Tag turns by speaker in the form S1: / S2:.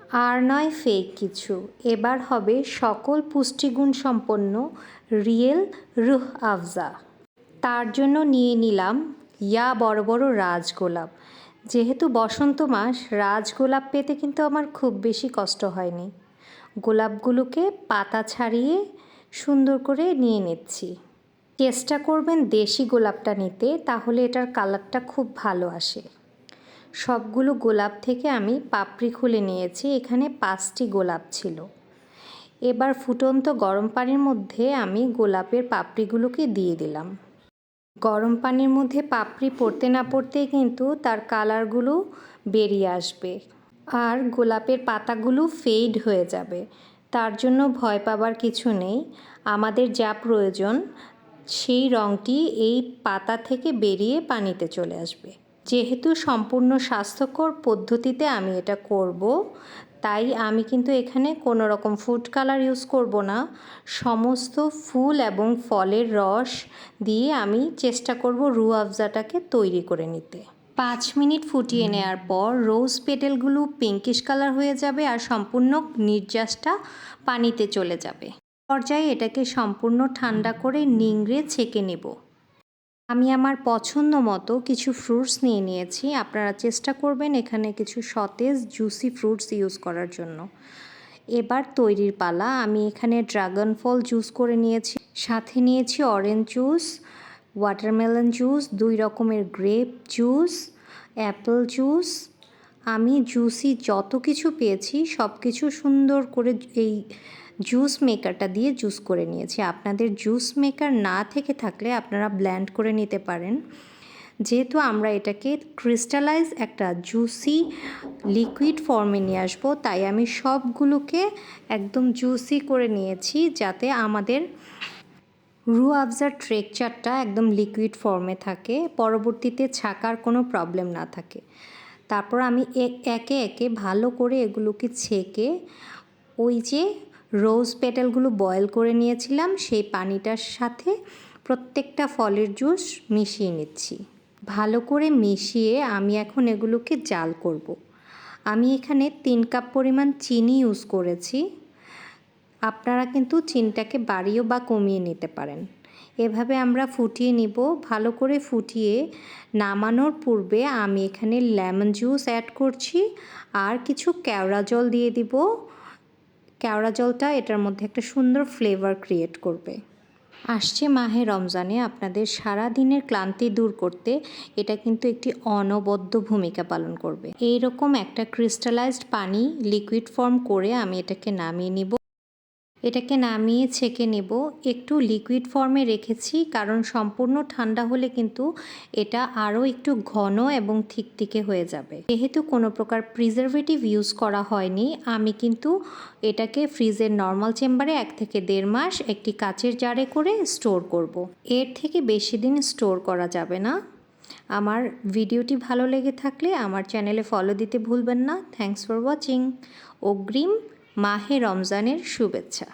S1: আর নয় ফেক কিছু, এবার হবে সকল পুষ্টিগুণ সম্পন্ন রিয়েল রুহ আফজা। তার জন্য নিয়ে নিলাম বড় বড় রাজগোলাপ। যেহেতু বসন্ত মাস, রাজগোলাপ পেতে কিন্তু আমার খুব বেশি কষ্ট হয়নি। গোলাপগুলোকে পাতা ছাড়িয়ে সুন্দর করে নিয়ে নিচ্ছি। চেষ্টা করবেন দেশি গোলাপটা নিতে, তাহলে এটার কালারটা খুব ভালো আসে। সবগুলো গোলাপ থেকে আমি পাপড়ি খুলে নিয়েছি। এখানে 5টি গোলাপ ছিল। এবার ফুটন্ত গরম পানির মধ্যে আমি গোলাপের পাপড়িগুলোকে দিয়ে দিলাম। গরম পানির মধ্যে পাপড়ি পড়তে না পড়তেই কিন্তু তার কালারগুলো বেরিয়ে আসবে আর গোলাপের পাতাগুলো ফেড হয়ে যাবে। তার জন্য ভয় পাবার কিছু নেই। আমাদের যা প্রয়োজন সেই রঙটি এই পাতা থেকে বেরিয়ে পানিতে চলে আসবে। যেহেতু সম্পূর্ণ স্বাস্থ্যকর পদ্ধতিতে আমি এটা করব, তাই আমি কিন্তু এখানে কোনো রকম ফুড কালার ইউজ করব না। সমস্ত ফুল এবং ফলের রস দিয়ে আমি চেষ্টা করব রুহ আফজাটাকে তৈরি করে নিতে। 5 মিনিট ফুটিয়ে নেওয়ার পর রোজ পেটেলগুলো পিঙ্কিশ কালার হয়ে যাবে আর সম্পূর্ণ নির্যাসটা পানিতে চলে যাবে। পর্যায়ে এটাকে সম্পূর্ণ ঠান্ডা করে নিংড়ে ছেঁকে নেব। আমি আমার পছন্দ মতো কিছু ফ্রুটস নিয়ে নিয়েছি। আপনারা চেষ্টা করবেন এখানে কিছু সতেজ জুসি ফ্রুটস ইউজ করার জন্য। এবার তৈরির পালা। আমি এখানে ড্রাগন ফল জুস করে নিয়েছি, সাথে নিয়েছি অরেঞ্জ জুস, ওয়াটারমেলন জুস, 2 রকমের গ্রেপ জুস, অ্যাপেল জুস। আমি জুসি যত কিছু পেয়েছি সব কিছু সুন্দর করে এই জুস মেকারটা দিয়ে জুস করে নিয়েছি। আপনাদের জুস মেকার না থেকে থাকলে আপনারা ব্লেন্ড করে নিতে পারেন। যেহেতু আমরা এটাকে ক্রিস্টালাইজ একটা জুসি লিকুইড ফর্মে নিয়ে আসবো, তাই আমি সবগুলোকে একদম জুসি করে নিয়েছি, যাতে আমাদের রুহ আফজার টেক্সচারটা একদম লিকুইড ফর্মে থাকে, পরবর্তীতে ছাকার কোনো প্রবলেম না থাকে। তারপর আমি একে একে ভালো করে এগুলোকে ছেঁকে ওই যে রোজ পেটালগুলো বয়েল করে নিয়েছিলাম সেই পানিটার সাথে প্রত্যেকটা ফলের জুস মিশিয়ে নিচ্ছি। ভালো করে মিশিয়ে আমি এখন এগুলোকে জাল করব। আমি এখানে 3 কাপ পরিমাণ চিনি ইউজ করেছি। আপনারা কিন্তু চিনিটাকে বাড়িয়েও বা কমিয়ে নিতে পারেন। এভাবে আমরা ফুটিয়ে নিব। ভালো করে ফুটিয়ে নামানোর পূর্বে আমি এখানে লেমন জুস অ্যাড করছি আর কিছু কেওড়া জল দিয়ে দিব। কেওড়া জলটা এটার মধ্যে একটা সুন্দর ফ্লেভার ক্রিয়েট করবে। আসছে মাহে রমজানে আপনাদের সারা দিনের ক্লান্তি দূর করতে এটা কিন্তু একটি অনবদ্য ভূমিকা পালন করবে। এই রকম একটা ক্রিস্টালাইজড পানি লিকুইড ফর্ম করে আমি এটাকে নামিয়ে নিব। এটাকে নামিয়ে ছেঁকে নেব। একটু লিকুইড ফর্মে রেখেছি, কারণ সম্পূর্ণ ঠান্ডা হলে কিন্তু এটা আরও একটু ঘন এবং থিকথিকে হয়ে যাবে। যেহেতু কোনো প্রকার প্রিজারভেটিভ ইউজ করা হয়নি, আমি কিন্তু এটাকে ফ্রিজের নর্মাল চেম্বারে 1 থেকে 1.5 মাস একটি কাচের জারে করে স্টোর করব। এর থেকে বেশি দিন স্টোর করা যাবে না। আমার ভিডিওটি ভালো লেগে থাকলে আমার চ্যানেলে ফলো দিতে ভুলবেন না। Thanks for watching. অগ্রিম মাহে রমজানের শুভেচ্ছা।